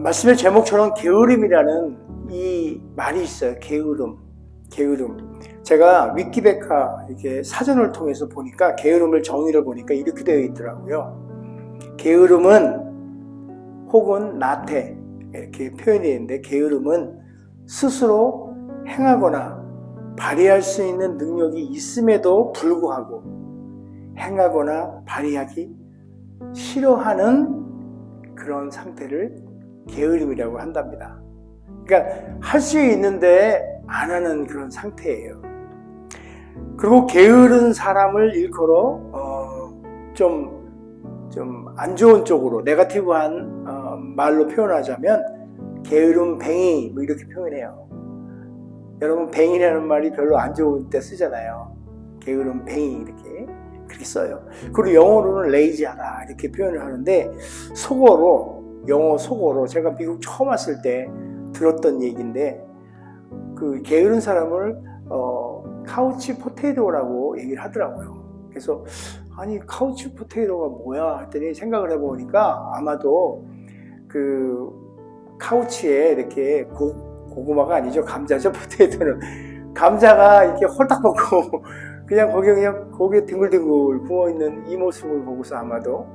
말씀의 제목처럼 게으름이라는 이 말이 있어요. 게으름. 제가 위키백과 이렇게 사전을 통해서 보니까 게으름을 정의를 보니까 이렇게 되어 있더라고요. 게으름은 혹은 나태 이렇게 표현되어 있는데, 게으름은 스스로 행하거나 발휘할 수 있는 능력이 있음에도 불구하고 행하거나 발휘하기 싫어하는 그런 상태를 게으름이라고 한답니다. 그러니까 할 수 있는데 안 하는 그런 상태예요. 그리고 게으른 사람을 일컬어 좀 안 좋은 쪽으로 네거티브한 말로 표현하자면 게으름뱅이 뭐 이렇게 표현해요. 여러분, 뱅이라는 말이 별로 안 좋은 때 쓰잖아요. 게으름뱅이 이렇게 그렇게 써요. 그리고 영어로는 레이지하다 이렇게 표현을 하는데, 영어 속어로 제가 미국 처음 왔을 때 들었던 얘기인데, 그 게으른 사람을 카우치 포테이토라고 얘기를 하더라고요. 그래서 아니 카우치 포테이토가 뭐야 했더니 생각을 해보니까 아마도 그 카우치에 이렇게 고구마가 아니죠, 감자죠. 포테이토는 감자가 이렇게 홀딱 벗고 그냥 거기에 뒹굴뒹굴 부어있는 이 모습을 보고서 아마도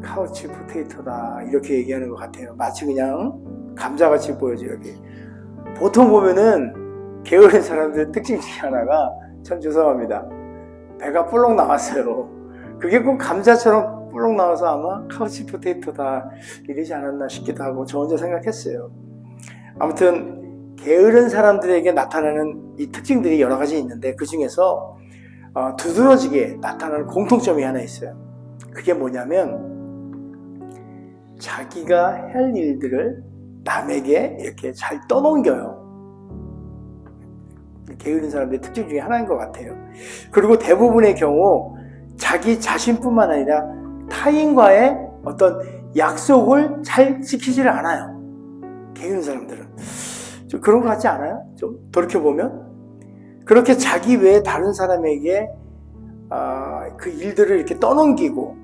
카우치 포테이토다 이렇게 얘기하는 것 같아요. 마치 그냥 감자같이 보여져요. 이렇게. 보통 보면은 게으른 사람들의 특징 중에 하나가, 참 죄송합니다, 배가 뿔렁 나왔어요. 그게 꼭 감자처럼 뿔렁 나와서 아마 카우치 포테이토다 이러지 않았나 싶기도 하고 저 혼자 생각했어요. 아무튼 게으른 사람들에게 나타나는 이 특징들이 여러 가지 있는데, 그 중에서 두드러지게 나타나는 공통점이 하나 있어요. 그게 뭐냐면 자기가 할 일들을 남에게 이렇게 잘 떠넘겨요. 게으른 사람들의 특징 중에 하나인 것 같아요. 그리고 대부분의 경우 자기 자신뿐만 아니라 타인과의 어떤 약속을 잘 지키지를 않아요. 게으른 사람들은 좀 그런 것 같지 않아요? 좀 돌이켜보면 그렇게 자기 외에 다른 사람에게 그 일들을 이렇게 떠넘기고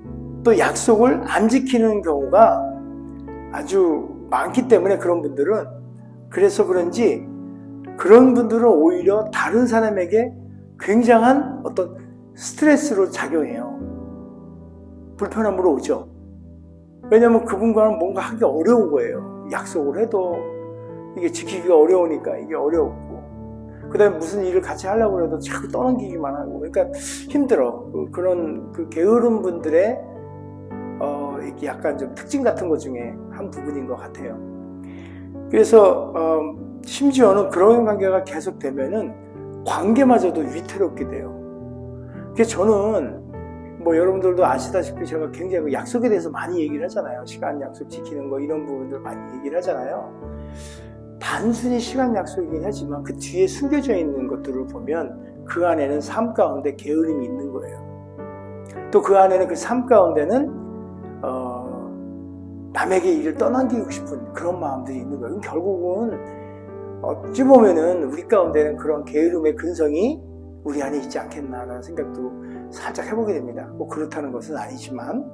또 약속을 안 지키는 경우가 아주 많기 때문에, 그런 분들은, 그래서 그런지 그런 분들은 오히려 다른 사람에게 굉장한 어떤 스트레스로 작용해요. 불편함으로 오죠. 왜냐하면 그분과는 뭔가 하기 어려운 거예요. 약속을 해도 이게 지키기가 어려우니까 이게 어려웠고, 그 다음에 무슨 일을 같이 하려고 해도 자꾸 떠넘기기만 하고, 그러니까 힘들어. 그런 게으른 분들의 이렇게 약간 좀 특징 같은 것 중에 한 부분인 것 같아요. 그래서 심지어는 그런 관계가 계속되면은 관계마저도 위태롭게 돼요. 그래서 저는 뭐 여러분들도 아시다시피 제가 굉장히 약속에 대해서 많이 얘기를 하잖아요. 시간 약속 지키는 거 이런 부분들 많이 얘기를 하잖아요. 단순히 시간 약속이긴 하지만 그 뒤에 숨겨져 있는 것들을 보면 그 안에는 삶 가운데 게으름이 있는 거예요. 또 그 안에는, 그 삶 가운데는 남에게 일을 떠넘기고 싶은 그런 마음들이 있는 거예요. 결국은 어찌 보면은 우리 가운데는 그런 게으름의 근성이 우리 안에 있지 않겠나라는 생각도 살짝 해보게 됩니다. 꼭 그렇다는 것은 아니지만,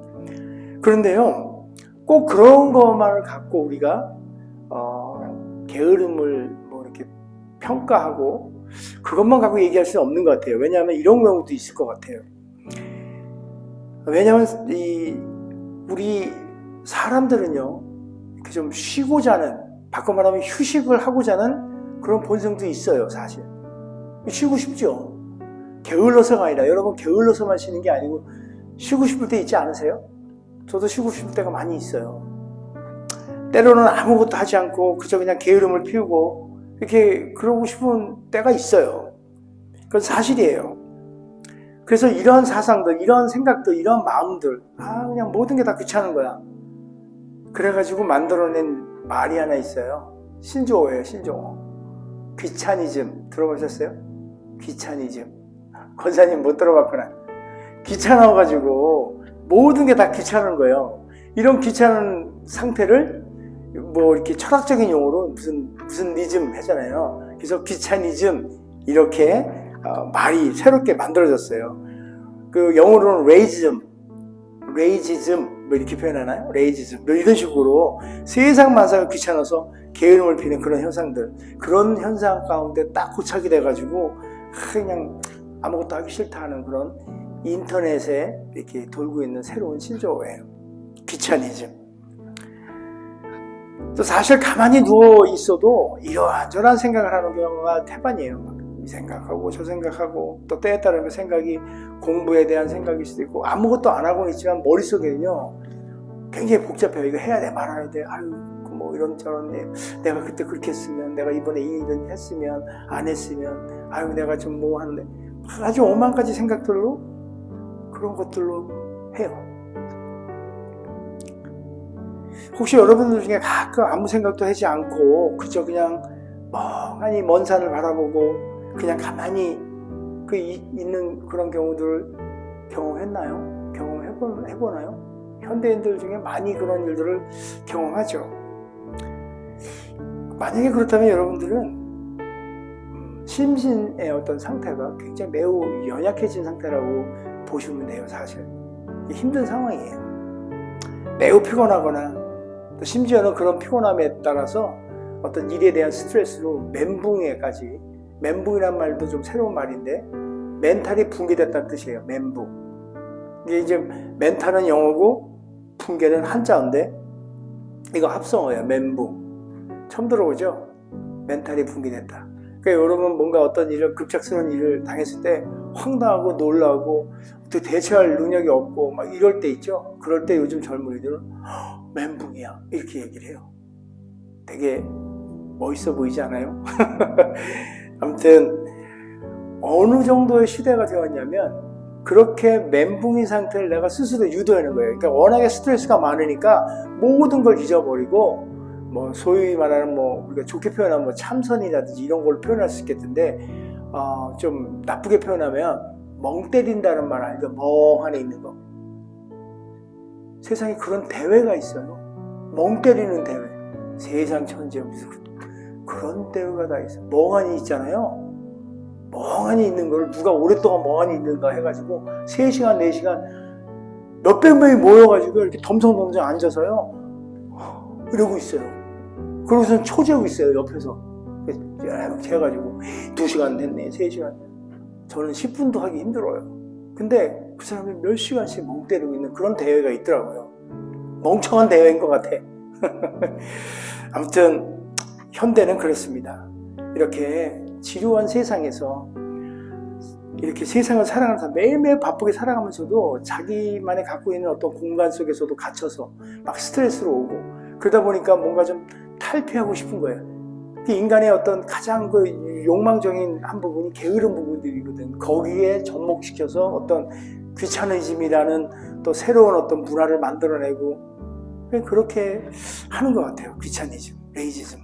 그런데요, 꼭 그런 것만을 갖고 우리가 게으름을 뭐 이렇게 평가하고 그것만 갖고 얘기할 수는 없는 것 같아요. 왜냐하면 이런 경우도 있을 것 같아요. 왜냐하면 우리 사람들은요, 이렇게 좀 쉬고자 하는, 바꿔 말하면 휴식을 하고자 하는 그런 본성도 있어요. 사실 쉬고 싶죠. 게을러서가 아니라, 여러분 게을러서만 쉬는 게 아니고 쉬고 싶을 때 있지 않으세요? 저도 쉬고 싶을 때가 많이 있어요. 때로는 아무것도 하지 않고 그저 그냥 게으름을 피우고 이렇게 그러고 싶은 때가 있어요. 그건 사실이에요. 그래서 이런 사상들, 이런 생각들, 이런 마음들, 그냥 모든 게 다 귀찮은 거야. 그래가지고 만들어낸 말이 하나 있어요. 신조어예요, 신조어. 귀차니즘. 들어보셨어요? 귀차니즘. 권사님 못 들어봤구나. 귀찮아가지고 모든 게 다 귀찮은 거예요. 이런 귀찮은 상태를 뭐 이렇게 철학적인 용어로 무슨 니즘 하잖아요. 그래서 귀차니즘 이렇게 말이 새롭게 만들어졌어요. 그 영어로는 레이즘, 레이지즘 뭐 이렇게 표현하나요? 레이지즘 뭐 이런 식으로 세상 만사가 귀찮아서 게으름을 피는 그런 현상들, 그런 현상 가운데 딱 고착이 돼가지고 그냥 아무것도 하기 싫다 하는 그런 인터넷에 이렇게 돌고 있는 새로운 신조어예요. 귀차니즘. 또 사실 가만히 누워 있어도 이러저러한 생각을 하는 경우가 태반이에요. 이 생각하고 저 생각하고 또 때에 따른 그 생각이 공부에 대한 생각일 수도 있고, 아무것도 안 하고는 있지만 머릿속에는요 굉장히 복잡해요. 이거 해야 돼 말아야 돼, 아유 뭐 이런저런, 내가 그때 그렇게 했으면, 내가 이번에 이 일은 했으면 안 했으면, 아유 내가 좀 뭐 하는데, 아주 오만 가지 생각들로 그런 것들로 해요. 혹시 여러분들 중에 가끔 아무 생각도 하지 않고 그저 그냥 멍하니 먼 산을 바라보고 그냥 가만히 있는 그런 경우들을 경험했나요? 경험해보나요? 현대인들 중에 많이 그런 일들을 경험하죠. 만약에 그렇다면 여러분들은 심신의 어떤 상태가 굉장히 매우 연약해진 상태라고 보시면 돼요. 사실 힘든 상황이에요. 매우 피곤하거나 또 심지어는 그런 피곤함에 따라서 어떤 일에 대한 스트레스로 멘붕에까지, 멘붕이란 말도 좀 새로운 말인데 멘탈이 붕괴됐다는 뜻이에요. 멘붕. 이게 이제 멘탈은 영어고 붕괴는 한자어인데 이거 합성어예요. 멘붕. 처음 들어보죠? 멘탈이 붕괴됐다. 그러니까 여러분 뭔가 어떤 일을, 급작스러운 일을 당했을 때 황당하고 놀라고 또 대처할 능력이 없고 막 이럴 때 있죠. 그럴 때 요즘 젊은이들은 멘붕이야 이렇게 얘기를 해요. 되게 멋있어 보이지 않아요? 아무튼 어느 정도의 시대가 되었냐면 그렇게 멘붕인 상태를 내가 스스로 유도하는 거예요. 그러니까 워낙에 스트레스가 많으니까 모든 걸 잊어버리고, 뭐 소위 말하는 뭐 우리가 좋게 표현하면 뭐 참선이라든지 이런 걸 표현할 수 있겠는데, 좀 나쁘게 표현하면 멍 때린다는 말 아니까 멍하니 있는 거. 세상에 그런 대회가 있어요. 멍 때리는 대회. 세상 천지에 무슨 그런 대회가 다 있어요. 멍하니 있잖아요. 멍하니 있는 걸 누가 오랫동안 멍하니 있는가 해가지고 3시간 4시간 몇백 명이 모여가지고 이렇게 덤성덤성 앉아서요 이러고 있어요. 그러고선 초재고 있어요 옆에서. 이렇게 해가지고 2시간 됐네 3시간. 저는 10분도 하기 힘들어요. 근데 그 사람이 몇 시간씩 멍 때리고 있는 그런 대회가 있더라고요. 멍청한 대회인 것 같아. 아무튼 현대는 그렇습니다. 이렇게 지루한 세상에서 이렇게 세상을 살아가면서 매일매일 바쁘게 살아가면서도 자기만이 갖고 있는 어떤 공간 속에서도 갇혀서 막 스트레스로 오고, 그러다 보니까 뭔가 좀 탈피하고 싶은 거예요. 인간의 어떤 가장 그 욕망적인 한 부분이 게으른 부분들이거든. 거기에 접목시켜서 어떤 귀차니즘이라는 또 새로운 어떤 문화를 만들어내고 그렇게 하는 것 같아요. 귀차니즘, 레이지즘.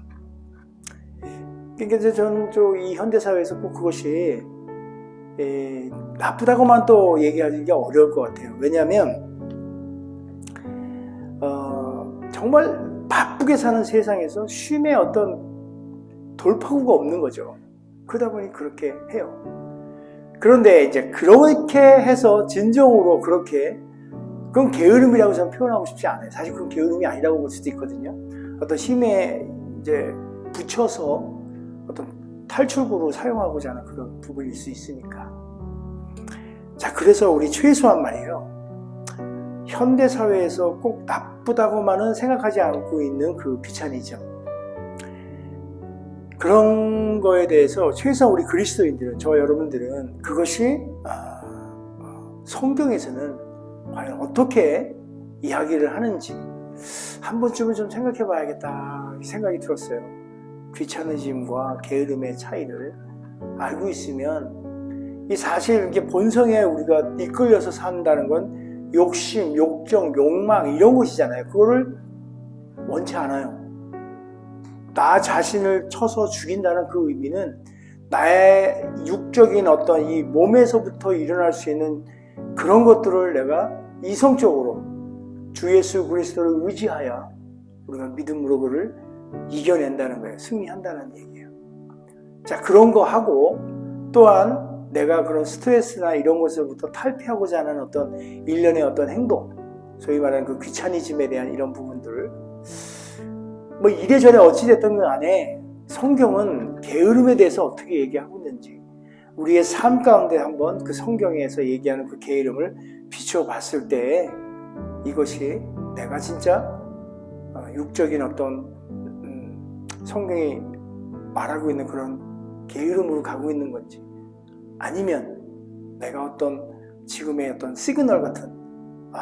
그러니까 저는 이 현대사회에서 꼭 그것이 나쁘다고만 또 얘기하기가 어려울 것 같아요. 왜냐하면 정말 바쁘게 사는 세상에서 쉼의 어떤 돌파구가 없는 거죠. 그러다 보니 그렇게 해요. 그런데 이제 그렇게 해서 진정으로 그렇게, 그건 게으름이라고 저는 표현하고 싶지 않아요. 사실 그건 게으름이 아니라고 볼 수도 있거든요. 어떤 힘에 이제 붙여서 어떤 탈출구로 사용하고자 하는 그런 부분일 수 있으니까. 자, 그래서 우리 최소한 말이에요. 현대사회에서 꼭 나쁘다고만은 생각하지 않고 있는 그 귀차니즘. 그런 거에 대해서 최소한 우리 그리스도인들은, 저와 여러분들은 그것이 성경에서는 과연 어떻게 이야기를 하는지 한 번쯤은 좀 생각해 봐야겠다 생각이 들었어요. 귀차니즘과 게으름의 차이를 알고 있으면, 이 사실 이게 본성에 우리가 이끌려서 산다는 건 욕심, 욕정, 욕망 이런 것이잖아요. 그거를 원치 않아요. 나 자신을 쳐서 죽인다는 그 의미는 나의 육적인 어떤 이 몸에서부터 일어날 수 있는 그런 것들을 내가 이성적으로 주 예수 그리스도를 의지하여 우리가 믿음으로 그를 이겨낸다는 거예요. 승리한다는 얘기예요. 자, 그런 거 하고 또한 내가 그런 스트레스나 이런 것으로부터 탈피하고자 하는 어떤 일련의 어떤 행동, 소위 말하는 그 귀차니즘에 대한 이런 부분들을 뭐 이래저래 어찌됐든 간에 성경은 게으름에 대해서 어떻게 얘기하고 있는지 우리의 삶 가운데 한번 그 성경에서 얘기하는 그 게으름을 비추어 봤을 때 이것이 내가 진짜 육적인 어떤 성경이 말하고 있는 그런 게으름으로 가고 있는 건지 아니면 내가 어떤 지금의 어떤 시그널 같은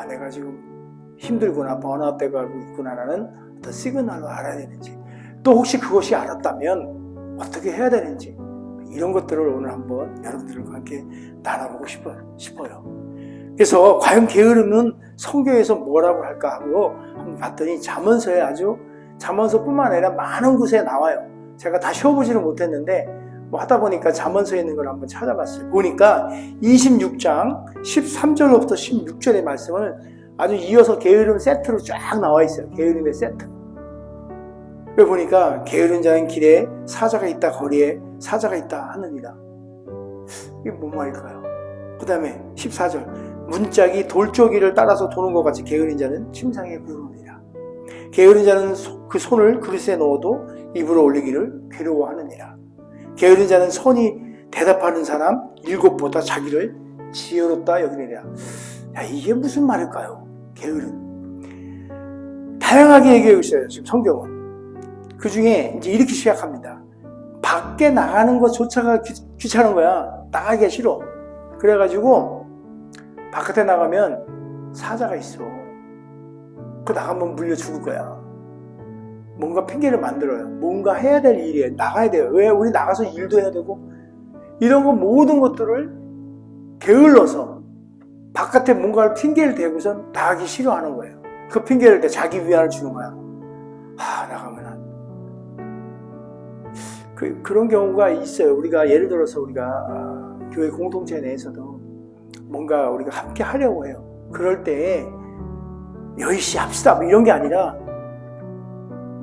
내가 지금 힘들구나 번아웃 되고 있구나라는 어떤 시그널을 알아야 되는지 또 혹시 그것이 알았다면 어떻게 해야 되는지 이런 것들을 오늘 한번 여러분들과 함께 나눠보고 싶어요. 그래서 과연 게으름은 성경에서 뭐라고 할까 하고 한번 봤더니 잠언서에 아주 잠언서뿐만 아니라 많은 곳에 나와요. 제가 다 쉬어보지는 못했는데 뭐 하다 보니까 잠언서에 있는 걸 한번 찾아봤어요. 보니까 26장 13절로부터 16절의 말씀을 아주 이어서 게으름 세트로 쫙 나와 있어요. 게으름의 세트. 그래 보니까 게으른 자는 길에 사자가 있다 거리에 사자가 있다 하느니라. 이게 뭔 말일까요? 그 다음에 14절 문짝이 돌조기를 따라서 도는 것 같이 게으른 자는 침상에 구르느니라. 게으른 자는 그 손을 그릇에 넣어도 입으로 올리기를 괴로워하느니라. 게으른 자는 선이 대답하는 사람 일곱보다 자기를 지혜롭다 여기느니라. 야, 이게 무슨 말일까요? 게으름. 다양하게 얘기하고 있어요. 지금 성경은. 그 중에 이제 이렇게 시작합니다. 밖에 나가는 것조차가 귀찮은 거야. 나가기가 싫어. 그래가지고 바깥에 나가면 사자가 있어. 그 나가면 물려 죽을 거야. 뭔가 핑계를 만들어요. 뭔가 해야 될 일이에요. 나가야 돼요. 왜? 우리 나가서 일도 해야 되고 이런 거 모든 것들을 게을러서 바깥에 뭔가를 핑계를 대고선 나가기 싫어하는 거예요. 그 핑계를 대 자기 위안을 주는 거야. 나가면 그런 경우가 있어요. 우리가 예를 들어서 우리가 교회 공동체 내에서도 뭔가 우리가 함께 하려고 해요. 그럴 때 열심히 합시다 뭐 이런 게 아니라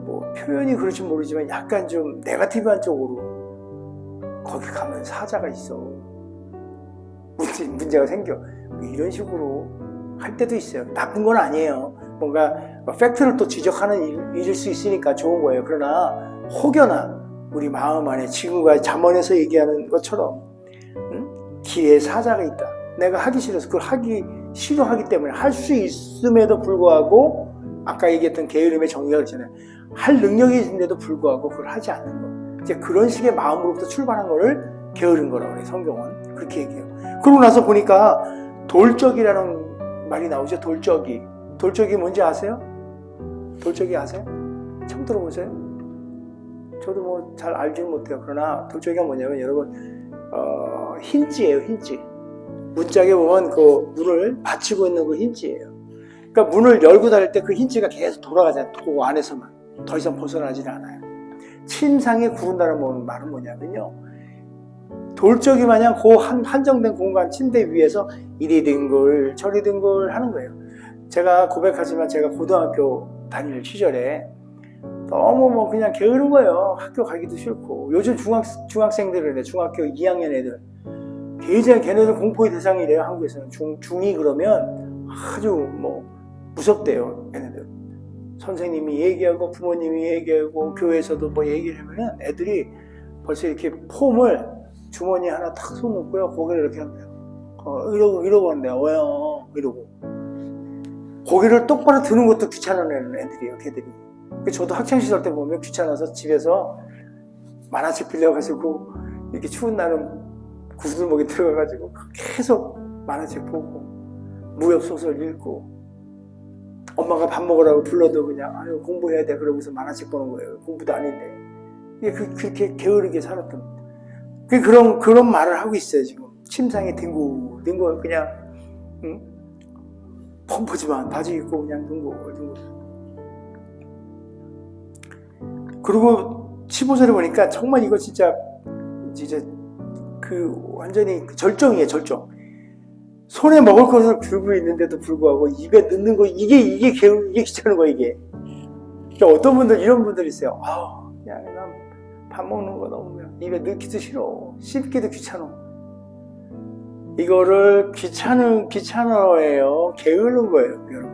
뭐 표현이 그럴지 모르지만 약간 좀 네거티브한 쪽으로 거기 가면 사자가 있어. 문제가 생겨. 뭐 이런 식으로 할 때도 있어요. 나쁜 건 아니에요. 뭔가 팩트를 또 지적하는 일일 수 있으니까 좋은 거예요. 그러나 혹여나 우리 마음 안에 지금과 잠언에서 얘기하는 것처럼 길에 사자가 있다. 내가 하기 싫어서 그걸 하기 싫어하기 때문에 할 수 있음에도 불구하고 아까 얘기했던 게으름의 정의가 그렇잖아요. 할 능력이 있는데도 불구하고 그걸 하지 않는 거. 이제 그런 식의 마음으로부터 출발한 거를 게으른 거라고 해요. 성경은 그렇게 얘기해요. 그러고 나서 보니까 돌적이라는 말이 나오죠. 돌적이. 돌적이 뭔지 아세요? 돌적이 아세요? 처음 들어보세요? 저도 뭐 잘 알지는 못해요. 그러나 돌적이가 뭐냐면 여러분 힌지예요. 힌지. 문짝에 보면 그 문을 받치고 있는 그 힌지예요. 그러니까 문을 열고 닫을 때 그 힌지가 계속 돌아가잖아요. 그 안에서만. 더 이상 벗어나질 않아요. 침상에 구른다는 말은 뭐냐면요. 돌적이 마냥 그 한정된 공간 침대 위에서 이리 뒹굴 저리 뒹굴 하는 거예요. 제가 고백하지만 제가 고등학교 다닐 시절에 너무 그냥 게으른 거예요. 학교 가기도 싫고. 요즘 중학생들은 중학교 2학년 애들 걔네들 공포의 대상이래요. 한국에서는 중2 그러면 아주 무섭대요. 걔네들 선생님이 얘기하고 부모님이 얘기하고 교회에서도 얘기를 하면은 애들이 벌써 이렇게 폼을 주머니에 하나 탁 손 놓고요. 고개를 이렇게 한대요. 이러고 한대요. 왜요? 이러고 고개를 똑바로 드는 것도 귀찮은 애들이에요. 걔들이. 저도 학창시절 때 보면 귀찮아서 집에서 만화책 빌려가지고 이렇게 추운 날은 구슬목에 들어가가지고 계속 만화책 보고 무협소설 읽고 엄마가 밥 먹으라고 불러도 그냥 공부해야 돼 그러면서 만화책 보는 거예요. 공부도 아닌데 이게 그렇게 게으르게 살았던 그런 말을 하고 있어요. 지금 침상에 뒹굴 그냥 펌프지만 바지 입고 그냥 뒹굴. 그리고 15절에 보니까 정말 이거 진짜 완전히 절정이에요. 절정. 손에 먹을 것을 들고 있는데도 불구하고 입에 넣는 거 이게 귀찮은 거 이게. 그러니까 어떤 분들 이런 분들 있어요. 그냥 난 밥 먹는 거 너무 입에 넣기도 싫어. 씹기도 귀찮아. 이거를 귀찮어예요. 게으른 거예요, 여러분.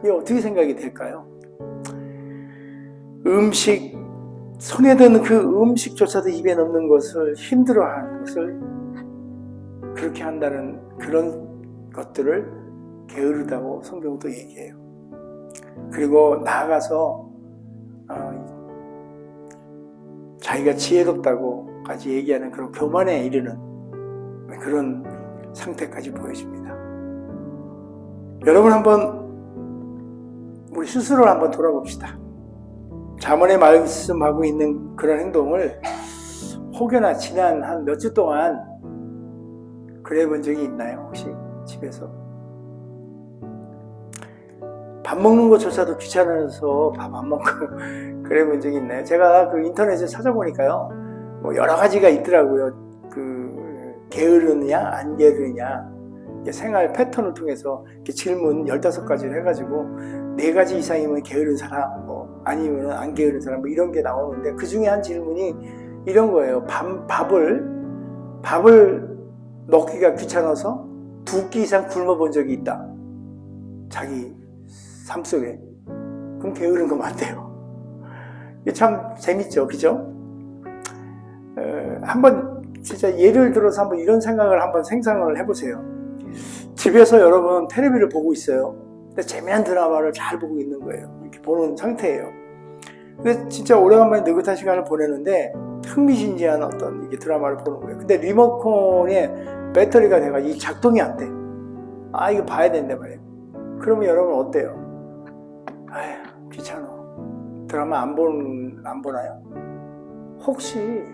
이게 어떻게 생각이 될까요? 음식, 손에 든 그 음식조차도 입에 넣는 것을 힘들어하는 것을 그렇게 한다는 그런 것들을 게으르다고 성경도 얘기해요. 그리고 나아가서 자기가 지혜롭다고까지 얘기하는 그런 교만에 이르는 그런 상태까지 보여집니다. 여러분 한번 우리 스스로를 한번 돌아봅시다. 잠언에 말씀하고 있는 그런 행동을 혹여나 지난 한 몇 주 동안 그래 본 적이 있나요? 혹시 집에서? 밥 먹는 것조차도 귀찮아서 밥 안 먹고 그래 본 적이 있나요? 제가 그 인터넷에 찾아보니까요, 뭐 여러 가지가 있더라고요. 그 게으르느냐 안 게으르느냐 생활 패턴을 통해서 이렇게 질문 15가지를 해가지고 4가지 이상이면 게으른 사람, 뭐 아니면 안 게으른 사람, 뭐 이런 게 나오는데 그 중에 한 질문이 이런 거예요. 밥을 먹기가 귀찮아서 2끼 이상 굶어 본 적이 있다. 자기 삶 속에. 그럼 게으른 거 맞대요. 이게 참 재밌죠, 그죠? 한번 진짜 예를 들어서 한번 이런 생각을 한번 생각을 해보세요. 집에서 여러분 텔레비를 보고 있어요. 근데 재미난 드라마를 잘 보고 있는 거예요. 이렇게 보는 상태예요. 근데 진짜 오래간만에 느긋한 시간을 보내는데 흥미진진한 어떤 이게 드라마를 보는 거예요. 근데 리모컨에 배터리가 돼가지고 작동이 안 돼. 아, 이거 봐야 된단 말이에요. 그러면 여러분 어때요? 아휴, 귀찮아. 드라마 안 보나요? 혹시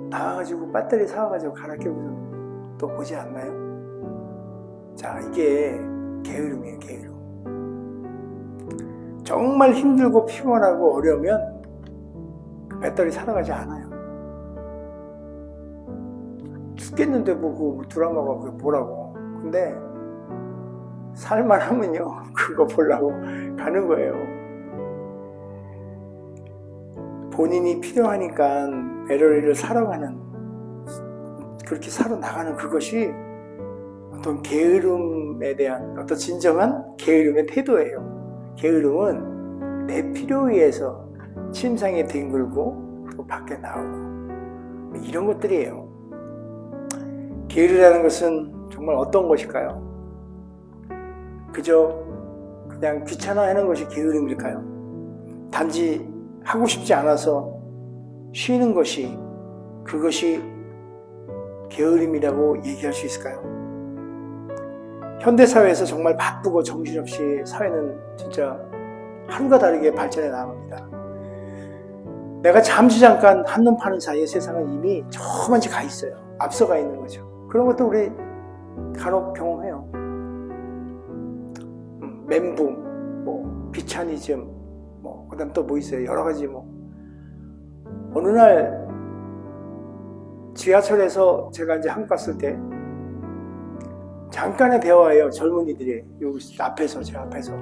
나가가지고 배터리 사와가지고 갈아 끼고서 또 보지 않나요? 자, 이게 게으름이에요, 게으름. 정말 힘들고 피곤하고 어려우면 배터리 사러 가지 않아요. 죽겠는데 뭐 그 드라마가 그게 뭐라고. 근데 살만하면요 그거 보려고 가는 거예요. 본인이 필요하니까 배터리를 사러 가는, 그렇게 사러 나가는 그것이 어떤 게으름에 대한 어떤 진정한 게으름의 태도예요. 게으름은 내 필요에 의해서 침상에 뒹굴고 또 밖에 나오고 이런 것들이에요. 게으르다는 것은 정말 어떤 것일까요? 그저 그냥 귀찮아하는 것이 게으름일까요? 단지 하고 싶지 않아서 쉬는 것이, 그것이 게으름이라고 얘기할 수 있을까요? 현대사회에서 정말 바쁘고 정신없이 사회는 진짜 하루가 다르게 발전해 나갑니다. 내가 잠시 잠깐 한눈 파는 사이에 세상은 이미 저만치 가 있어요. 앞서가 있는 거죠. 그런 것도 우리 간혹 경험해요. 멘붕, 뭐 비차니즘, 뭐 그다음 또 뭐 있어요. 여러 가지 뭐. 어느 날 지하철에서 제가 이제 한국 갔을 때 잠깐의 대화예요. 젊은이들이 여기 앞에서, 제 앞에서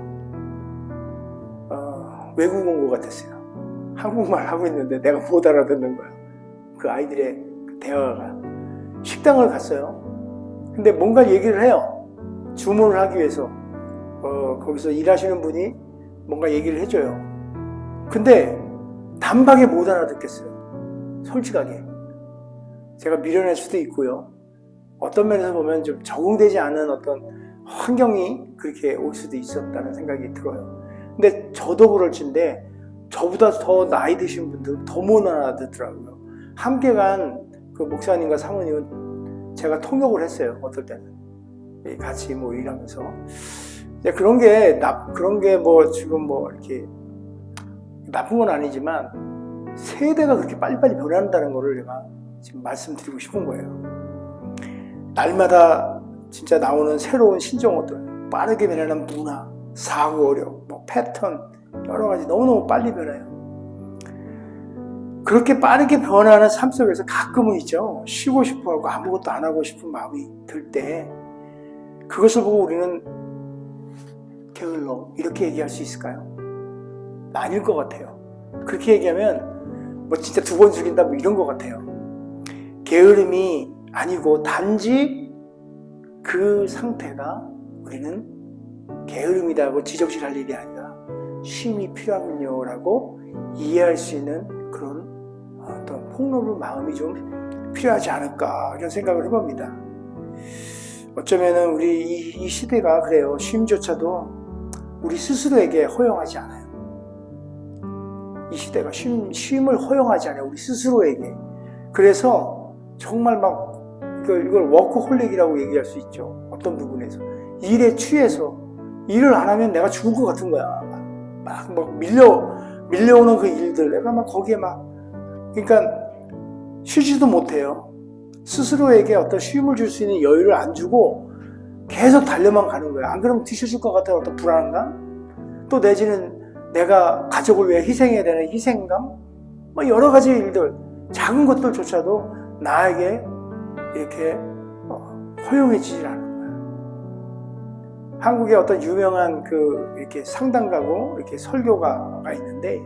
외국 온 것 같았어요. 한국말 하고 있는데 내가 못 알아듣는 거야. 그 아이들의 대화가. 식당을 갔어요. 근데 뭔가 얘기를 해요. 주문을 하기 위해서 거기서 일하시는 분이 뭔가 얘기를 해줘요. 근데 단박에 못 알아듣겠어요. 솔직하게. 제가 미련할 수도 있고요. 어떤 면에서 보면 좀 적응되지 않은 어떤 환경이 그렇게 올 수도 있었다는 생각이 들어요. 근데 저도 그럴진데 저보다 더 나이 드신 분들은 더 못 알아듣더라고요. 함께 간 그 목사님과 사모님은 제가 통역을 했어요. 어떨 때는 같이 뭐 일하면서 그런 게 뭐 지금 뭐 이렇게 나쁜 건 아니지만 세대가 그렇게 빨리빨리 변한다는 거를 제가 지금 말씀드리고 싶은 거예요. 날마다 진짜 나오는 새로운 신종어들, 빠르게 변하는 문화, 사고 어력, 뭐 패턴 여러 가지 너무너무 빨리 변해요. 그렇게 빠르게 변하는 삶 속에서 가끔은 있죠. 쉬고 싶어하고 아무것도 안 하고 싶은 마음이 들 때 그것을 보고 우리는 게을러 이렇게 얘기할 수 있을까요? 아닐 것 같아요. 그렇게 얘기하면 뭐 진짜 2번 죽인다 뭐 이런 것 같아요. 게으름이 아니고 단지 그 상태가 우리는 게으름이다고 지적질할 일이 아니라 쉼이 필요하군요 라고 이해할 수 있는 그런 어떤 폭넓은 마음이 좀 필요하지 않을까 이런 생각을 해봅니다. 어쩌면은 우리 이 시대가 그래요. 쉼조차도 우리 스스로에게 허용하지 않아요. 이 시대가 쉼을 허용하지 않아요. 우리 스스로에게. 그래서 정말 막 이걸 워커홀릭이라고 얘기할 수 있죠. 어떤 부분에서. 일에 취해서 일을 안 하면 내가 죽을 것 같은 거야. 막 밀려오는 그 일들. 내가 막 거기에 그러니까 쉬지도 못해요. 스스로에게 어떤 쉼을 줄 수 있는 여유를 안 주고 계속 달려만 가는 거예요. 안 그러면 뒤처질 것 같은 어떤 불안감? 또 내지는 내가 가족을 위해 희생해야 되는 희생감? 여러 가지 일들, 작은 것들조차도 나에게 이렇게 허용해지질 않는 거예요. 한국에 어떤 유명한 이렇게 상담가고 이렇게 설교가가 있는데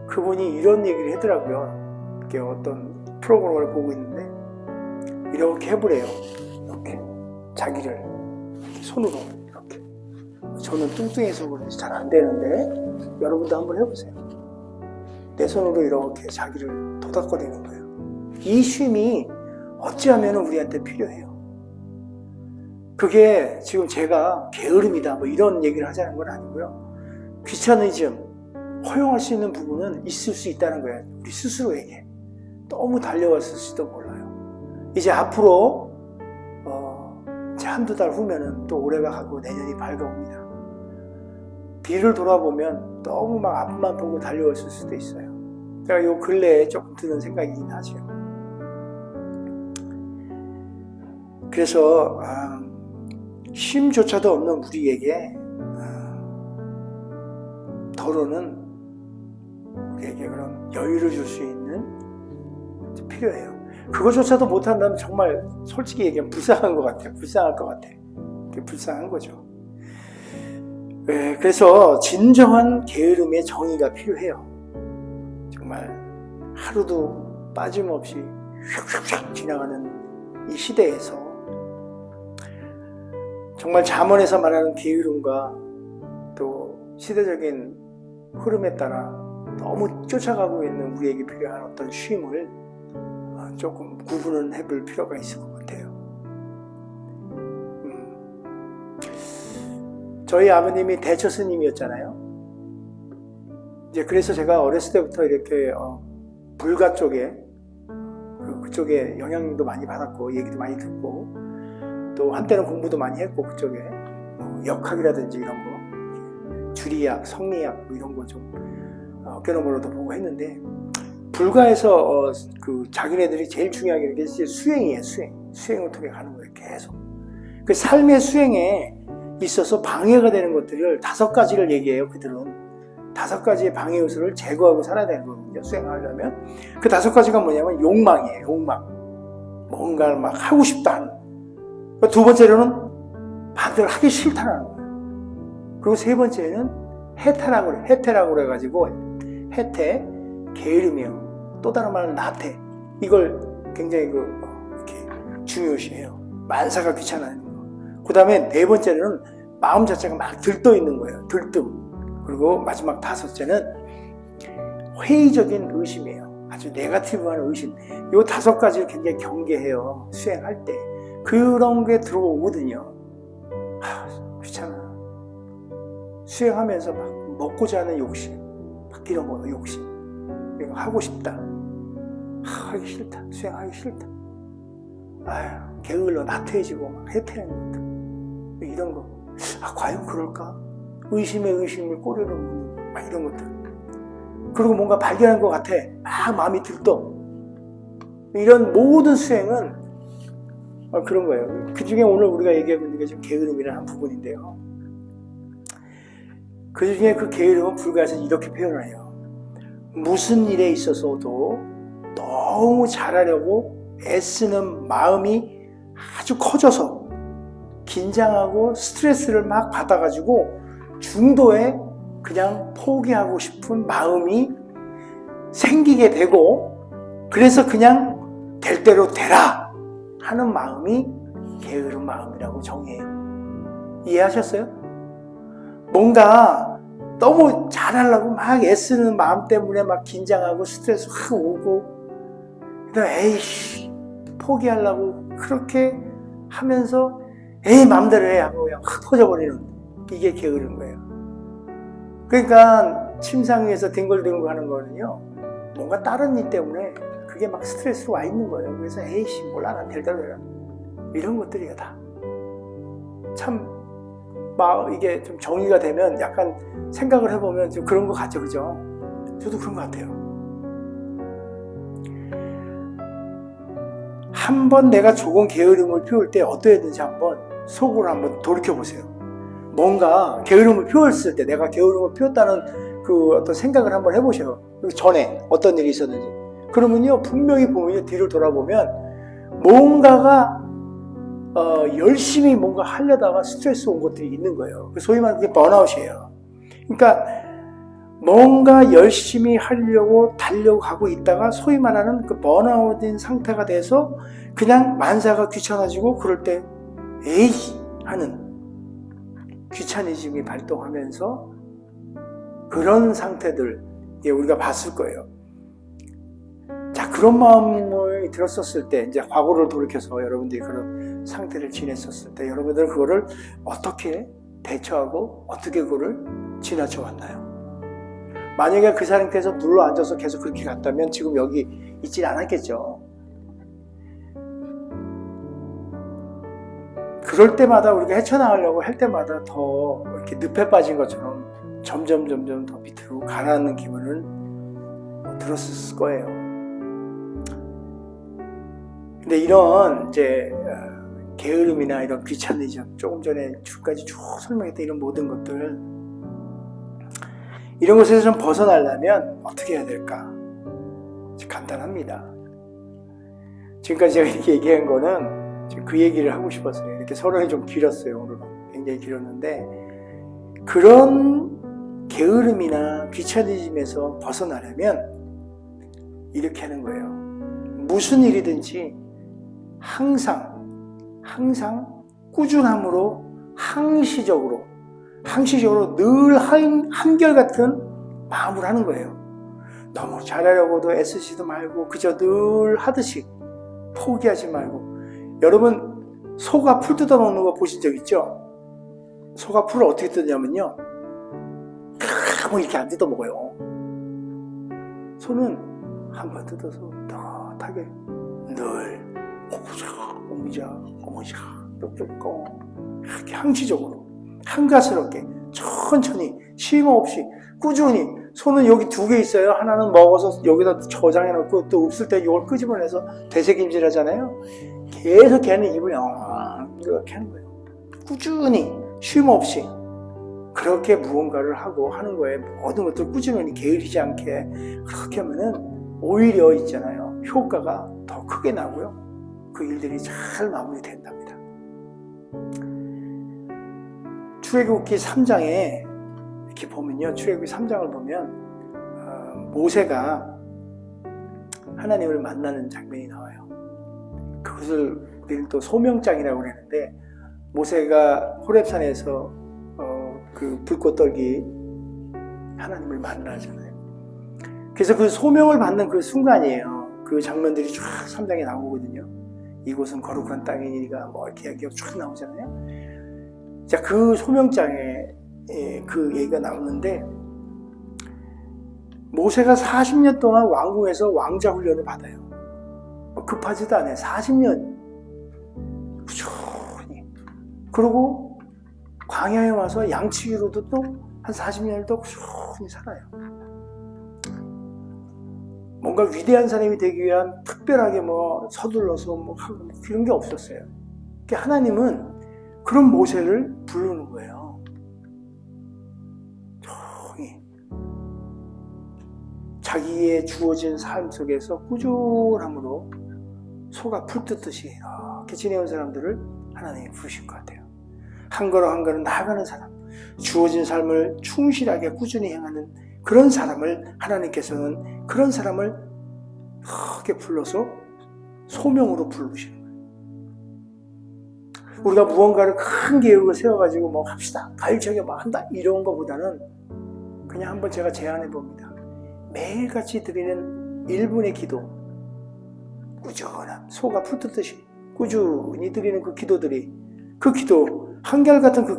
그분이 이런 얘기를 하더라고요. 이렇게 어떤 프로그램을 보고 있는데 이렇게 해보래요. 이렇게 자기를 이렇게 손으로 이렇게. 저는 뚱뚱해서 그런지 잘 안 되는데 여러분도 한번 해보세요. 내 손으로 이렇게 자기를 도닥거리는 거예요. 이 쉼이 어찌하면 우리한테 필요해요. 그게 지금 제가 게으름이다 이런 얘기를 하자는 건 아니고요. 귀차니즘, 허용할 수 있는 부분은 있을 수 있다는 거예요. 우리 스스로에게. 너무 달려왔을지도 몰라요. 이제 앞으로 이제 한두 달 후면은 또 올해가 가고 내년이 밝아옵니다. 뒤를 돌아보면 너무 막 앞만 보고 달려왔을 수도 있어요. 제가 요 근래에 조금 드는 생각이긴 하죠. 그래서 쉼조차도 없는 우리에게 더러는 우리에게 그런 여유를 줄 수 있는 필요해요. 그것조차도 못한다면 정말 솔직히 얘기하면 불쌍한 것 같아요. 불쌍할 것 같아요. 불쌍한 거죠. 네, 그래서 진정한 게으름의 정의가 필요해요. 정말 하루도 빠짐없이 휙휙휙 지나가는 이 시대에서 정말 잠언에서 말하는 게으름과 또 시대적인 흐름에 따라 너무 쫓아가고 있는 우리에게 필요한 어떤 쉼을 조금 구분을 해볼 필요가 있을 것 같아요. 저희 아버님이 대처 스님이었잖아요. 이제 그래서 제가 어렸을 때부터 이렇게 불가 쪽에 그쪽에 영향도 많이 받았고 얘기도 많이 듣고 또 한때는 공부도 많이 했고 그쪽에 역학이라든지 이런 거 주리학, 성리학 이런 거 좀 어깨너머로도 보고 했는데 불가에서 자기네들이 제일 중요한 게 수행이에요. 수행을 통해 가는 거예요. 계속 그 삶의 수행에 있어서 방해가 되는 것들을 5가지를 얘기해요. 그들은 5가지의 방해 요소를 제거하고 살아야 되는 거거든요. 수행하려면 그 5가지가 뭐냐면 욕망이에요. 욕망, 뭔가를 막 하고 싶다. 두 번째로는 반대로 하기 싫다는 거예요. 그리고 세 번째는 해태라고 그래가지고 해태, 게으름이요. 또 다른 말은 나태. 이걸 굉장히 이렇게 중요시해요. 만사가 귀찮아하는 거. 그 다음에 네 번째는 마음 자체가 막 들떠 있는 거예요. 들뜸. 그리고 마지막 5째는 회의적인 의심이에요. 아주 네거티브한 의심. 이 5가지를 굉장히 경계해요. 수행할 때. 그런 게 들어오거든요. 귀찮아. 수행하면서 막 먹고자 하는 욕심. 막 이런 거 욕심. 이거 하고 싶다. 하기 싫다. 수행하기 싫다. 게을러 나태해지고 막 해태하는 것들. 이런 거. 과연 그럴까? 의심에 의심을 꼬리를 무는 막 이런 것들. 그리고 뭔가 발견한 것 같아. 막 마음이 들떠. 이런 모든 수행은 그런 거예요. 그 중에 오늘 우리가 얘기하고 있는 게 지금 게으름이라는 한 부분인데요. 그 중에 그 게으름은 불가에서 이렇게 표현을 해요. 무슨 일에 있어서도 너무 잘하려고 애쓰는 마음이 아주 커져서 긴장하고 스트레스를 막 받아가지고 중도에 그냥 포기하고 싶은 마음이 생기게 되고 그래서 그냥 될 대로 되라 하는 마음이 게으른 마음이라고 정의해요. 이해하셨어요? 뭔가 너무 잘하려고 막 애쓰는 마음 때문에 막 긴장하고 스트레스 확 오고, 그다음에 에이씨 포기하려고 그렇게 하면서 에이 맘대로 해 하고 그냥 확 터져버리는, 이게 게으른 거예요. 그러니까 침상 위에서 뒹굴뒹굴 하는 거는요, 뭔가 다른 일 때문에 그게 막 스트레스로 와 있는 거예요. 그래서 에이씨 몰라 난 될 대로 해라, 이런 것들이에요. 다 참 막 이게 좀 정리가 되면 약간 생각을 해보면 좀 그런 것 같죠, 그죠? 저도 그런 것 같아요. 한번 내가 조금 게으름을 피울 때 어떠했는지 한번 속으로 한번 돌이켜보세요. 뭔가 게으름을 피웠을 때, 내가 게으름을 피웠다는 그 어떤 생각을 한번 해보세요. 그 전에 어떤 일이 있었는지. 그러면요, 분명히 보면요, 뒤를 돌아보면 뭔가가 열심히 뭔가 하려다가 스트레스 온 것들이 있는 거예요. 소위 말하는 그게 번아웃이에요. 그러니까 뭔가 열심히 하려고 달려고 하고 있다가 소위 말하는 그 번아웃인 상태가 돼서 그냥 만사가 귀찮아지고, 그럴 때 에이 하는 귀차니즘이 발동하면서 그런 상태들 우리가 봤을 거예요. 자, 그런 마음을 들었었을 때, 이제 과거를 돌이켜서 여러분들이 그런 상태를 지냈었을 때 여러분들은 그거를 어떻게 대처하고 어떻게 그거를 지나쳐 왔나요? 만약에 그 상태에서 눌러 앉아서 계속 그렇게 갔다면 지금 여기 있질 않았겠죠. 그럴 때마다 우리가 헤쳐나가려고 할 때마다 더 이렇게 늪에 빠진 것처럼 점점 더 밑으로 가라앉는 기분을 들었을 거예요. 근데 이런 이제 게으름이나 이런 귀차니즘, 조금 전에 줄까지 쭉 설명했던 이런 모든 것들, 이런 것에서 좀 벗어나려면 어떻게 해야 될까? 간단합니다. 지금까지 제가 이렇게 얘기한 거는 지금 그 얘기를 하고 싶었어요. 이렇게 서론이 좀 길었어요. 오늘은 굉장히 길었는데, 그런 게으름이나 귀차니즘에서 벗어나려면 이렇게 하는 거예요. 무슨 일이든지 항상 꾸준함으로 항시적으로 늘 한결같은 마음을 하는 거예요. 너무 잘하려고도 애쓰지도 말고 그저 늘 하듯이 포기하지 말고. 여러분, 소가 풀 뜯어 먹는 거 보신 적 있죠? 소가 풀을 어떻게 뜯냐면요, 뭐 이렇게 안 뜯어 먹어요. 소는 한번 뜯어서 떳하게 늘 오무자 뚝뚝고 이렇게 항시적으로 한가스럽게 천천히 쉼 없이 꾸준히. 소는 여기 2개 있어요. 하나는 먹어서 여기다 저장해 놓고 또 없을 때 이걸 끄집어내서 되새김질 하잖아요. 계속 걔는 입을 이렇게 하는 거예요. 꾸준히 쉼 없이 그렇게 무언가를 하고 하는 거예요. 모든 것들 꾸준히 게으르지 않게 그렇게 하면은 오히려 있잖아요, 효과가 더 크게 나고요, 그 일들이 잘 마무리된답니다. 출애굽기 3장에 이렇게 보면요, 출애굽기 3장을 보면 모세가 하나님을 만나는 장면이 나와요. 그것을 우리는 또 소명장이라고 그러는데, 모세가 호렙산에서 그 불꽃 떨기 하나님을 만나잖아요. 그래서 그 소명을 받는 그 순간이에요. 그 장면들이 쫙 3장에 나오거든요. 이곳은 거룩한 땅이니가 뭐 이렇게 이야기가 쫙 나오잖아요. 자, 그 소명장에 그 얘기가 나오는데, 모세가 40년 동안 왕궁에서 왕자 훈련을 받아요. 급하지도 않아요. 40년 부지런히. 그리고 광야에 와서 양치기로도 또 한 40년을 더 꾸준히 살아요. 뭔가 위대한 사람이 되기 위한 특별하게 뭐 서둘러서 뭐 하고 뭐 그런 게 없었어요. 그러니까 하나님은 그런 모세를 부르는 거예요. 조용히 자기의 주어진 삶 속에서 꾸준함으로 소가 풀 뜯듯이 이렇게 지내온 사람들을 하나님이 부르신 것 같아요. 한 걸음 한 걸음 나아가는 사람, 주어진 삶을 충실하게 꾸준히 행하는 그런 사람을 하나님께서는 그런 사람을 크게 불러서 소명으로 부르시는 거예요. 우리가 무언가를 큰 계획을 세워가지고 뭐 합시다, 가일차게 뭐 한다, 이런 것보다는 그냥 한번 제가 제안해 봅니다. 매일같이 드리는 1분의 기도, 꾸준한 소가 붙듯이 꾸준히 드리는 그 기도들이, 그 기도, 한결같은 그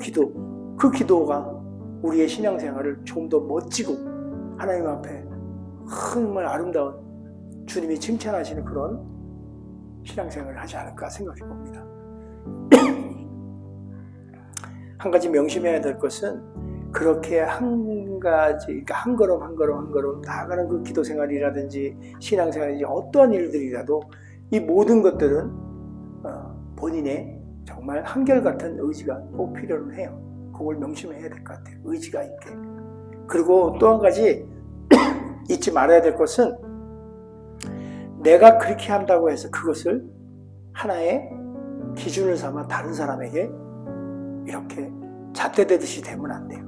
기도가 우리의 신앙생활을 좀 더 멋지고 하나님 앞에 정말 아름다운 주님이 칭찬하시는 그런 신앙생활을 하지 않을까 생각해 봅니다. 한 가지 명심해야 될 것은, 그렇게 한 가지, 그러니까 한 걸음 한 걸음 나아가는 그 기도 생활이라든지 신앙생활이라든지 어떠한 일들이라도 이 모든 것들은 본인의 정말 한결같은 의지가 꼭 필요로 해요. 그걸 명심해야 될 것 같아요. 의지가 있게. 그리고 또 한 가지 잊지 말아야 될 것은, 내가 그렇게 한다고 해서 그것을 하나의 기준을 삼아 다른 사람에게 이렇게 잣대대듯이 되면 안 돼요.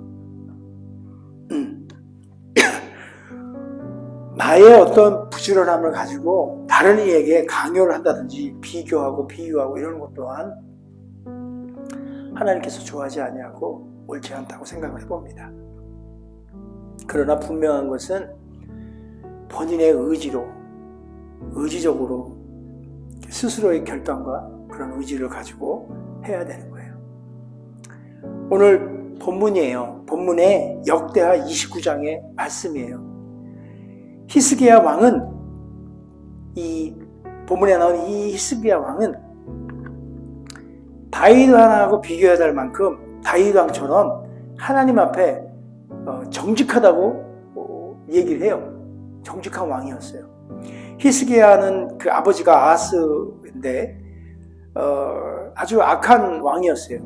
나의 어떤 부지런함을 가지고 다른 이에게 강요를 한다든지 비교하고 비유하고 이런 것 또한 하나님께서 좋아하지 아니하고 옳지 않다고 생각을 해봅니다. 그러나 분명한 것은 본인의 의지적으로 스스로의 결단과 그런 의지를 가지고 해야 되는 거예요. 오늘 본문이에요. 본문의 역대하 29장의 말씀이에요. 히스기야 왕은, 이 본문에 나온 이 히스기야 왕은 다윗 왕하고 비교해야 될 만큼 다윗 왕처럼 하나님 앞에 정직하다고 얘기를 해요. 정직한 왕이었어요. 히스기야는 그 아버지가 아하스인데 아주 악한 왕이었어요.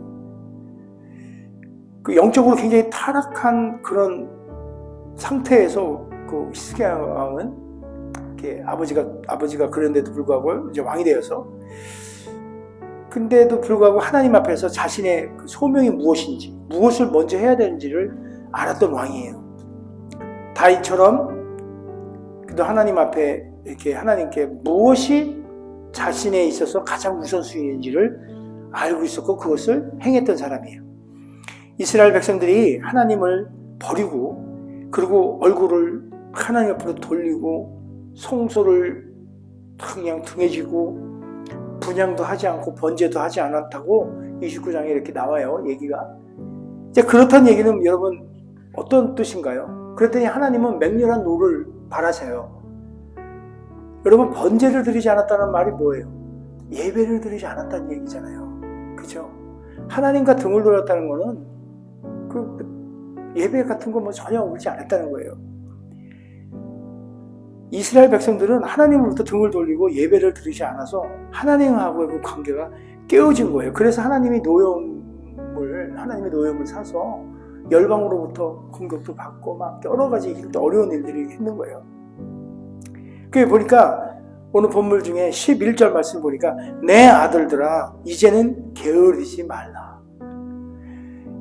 그 영적으로 굉장히 타락한 그런 상태에서 그 히스기야 왕은 아버지가 그런데도 불구하고 이제 왕이 되어서, 근데도 불구하고 하나님 앞에서 자신의 그 소명이 무엇인지, 무엇을 먼저 해야 되는지를 알았던 왕이에요. 다윗처럼 그도 하나님 앞에 이렇게 하나님께 무엇이 자신에 있어서 가장 우선순위인지를 알고 있었고 그것을 행했던 사람이에요. 이스라엘 백성들이 하나님을 버리고, 그리고 얼굴을 하나님 앞으로 돌리고 성소를 그냥 등에 지고 분향도 하지 않고 번제도 하지 않았다고 29장에 이렇게 나와요, 얘기가. 이제 그렇다는 얘기는 여러분 어떤 뜻인가요? 그랬더니 하나님은 맹렬한 노를 바라세요. 여러분, 번제를 드리지 않았다는 말이 뭐예요? 예배를 드리지 않았다는 얘기잖아요. 그죠? 하나님과 등을 돌렸다는 거는 그 예배 같은 거 뭐 전혀 오지 않았다는 거예요. 이스라엘 백성들은 하나님으로부터 등을 돌리고 예배를 드리지 않아서 하나님하고의 그 관계가 깨어진 거예요. 그래서 하나님의 노여움을 사서 열방으로부터 공격도 받고 막 여러 가지 어려운 일들이 있는 거예요. 그게 보니까 오늘 본문 중에 11절 말씀 보니까, 내 아들들아 이제는 게으르지 말라.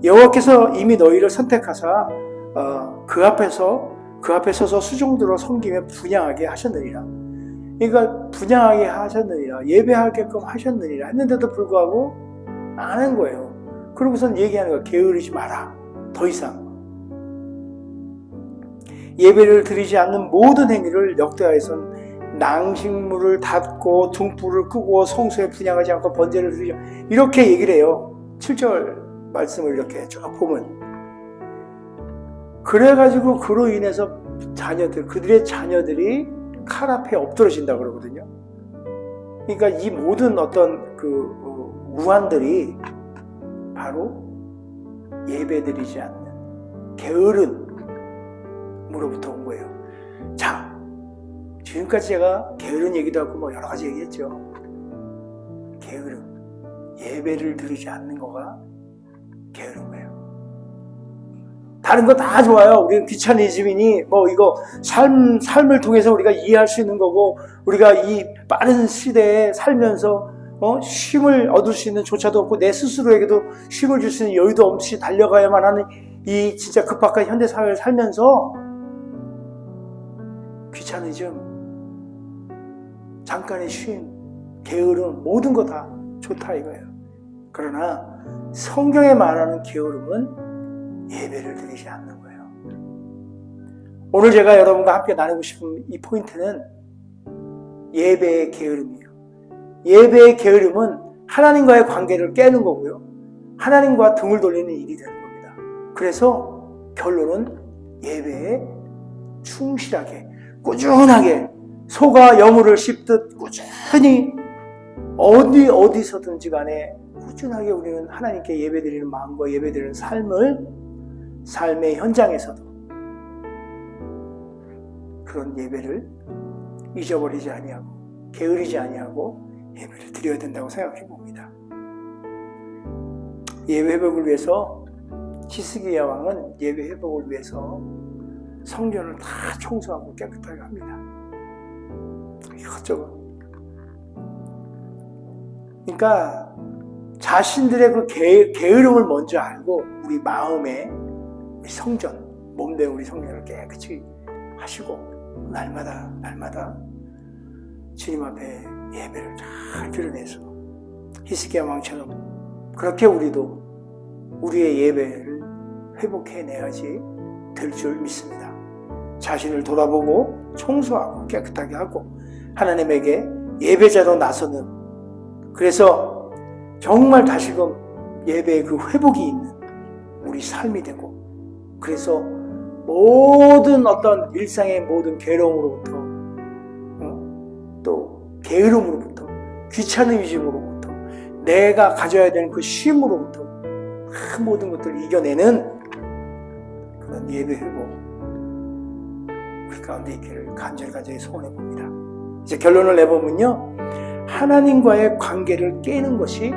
여호와께서 이미 너희를 선택하사 그 앞에 서서 수종들어 섬기며 분향하게 하셨느니라. 그러니까 분향하게 하셨느니라, 예배하게끔 하셨느니라 했는데도 불구하고 안 한 거예요. 그러고선 얘기하는 거야. 게으르지 마라. 더 이상 예배를 드리지 않는 모든 행위를 역대하에선 낭식물을 닫고 등불을 끄고 성소에 분향하지 않고 번제를 드리지, 이렇게 얘기를 해요. 7절 말씀을 이렇게 쭉 보면, 그래가지고 그로 인해서 그들의 자녀들이 칼 앞에 엎드러진다 그러거든요. 그러니까 이 모든 어떤 그 우환들이 바로 예배드리지 않는 게으름으로부터 온 거예요. 자, 지금까지 제가 게으른 얘기도 하고 뭐 여러 가지 얘기했죠. 게으름, 예배를 드리지 않는 거가 게으른 거예요. 다른 거 다 좋아요. 우리는 귀차니즘이니 뭐 이거 삶을 통해서 우리가 이해할 수 있는 거고, 우리가 이 빠른 시대에 살면서 쉼을 얻을 수 있는 조차도 없고 내 스스로에게도 쉼을 줄 수 있는 여유도 없이 달려가야만 하는 이 진짜 급박한 현대 사회를 살면서 귀차니즘, 잠깐의 쉼, 게으름, 모든 거 다 좋다 이거예요. 그러나 성경에 말하는 게으름은 예배를 드리지 않는 거예요. 오늘 제가 여러분과 함께 나누고 싶은 이 포인트는 예배의 게으름이에요. 예배의 게으름은 하나님과의 관계를 깨는 거고요. 하나님과 등을 돌리는 일이 되는 겁니다. 그래서 결론은 예배에 충실하게, 꾸준하게 소가 여물을 씹듯 꾸준히 어디서든지 간에 꾸준하게 우리는 하나님께 예배드리는 마음과 예배드리는 삶을 삶의 현장에서도 그런 예배를 잊어버리지 아니하고 게으르지 아니하고 예배를 드려야 된다고 생각해 봅니다. 예배 회복을 위해서 히스기야 왕은 예배 회복을 위해서 성전을 다 청소하고 깨끗하게 합니다. 이것저것. 그러니까 자신들의 그 게으름을 먼저 알고 우리 마음에 우리 성전, 몸대 우리 성전을 깨끗이 하시고 날마다 주님 앞에 예배를 잘 드려내서 히스기야 왕처럼 그렇게 우리도 우리의 예배를 회복해내야지 될 줄 믿습니다. 자신을 돌아보고 청소하고 깨끗하게 하고 하나님에게 예배자로 나서는, 그래서 정말 다시금 예배의 그 회복이 있는 우리 삶이 되고, 그래서 모든 어떤 일상의 모든 괴로움으로부터 또 게으름으로부터 귀찮은 유심으로부터 내가 가져야 되는 그 쉼으로부터 그 모든 것들을 이겨내는 그런 예배 회복 우리 가운데 있기를 간절히 소원해 봅니다. 이제 결론을 내보면요, 하나님과의 관계를 깨는 것이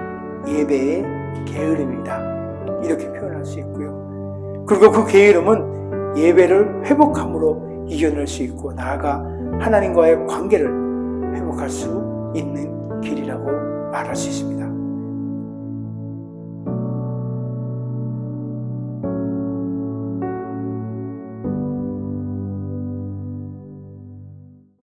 예배의 게으름이다, 이렇게 표현할 수 있고요. 그리고 그 게으름은 예배를 회복함으로 이겨낼 수 있고, 나아가 하나님과의 관계를 회복할 수 있는 길이라고 말할 수 있습니다.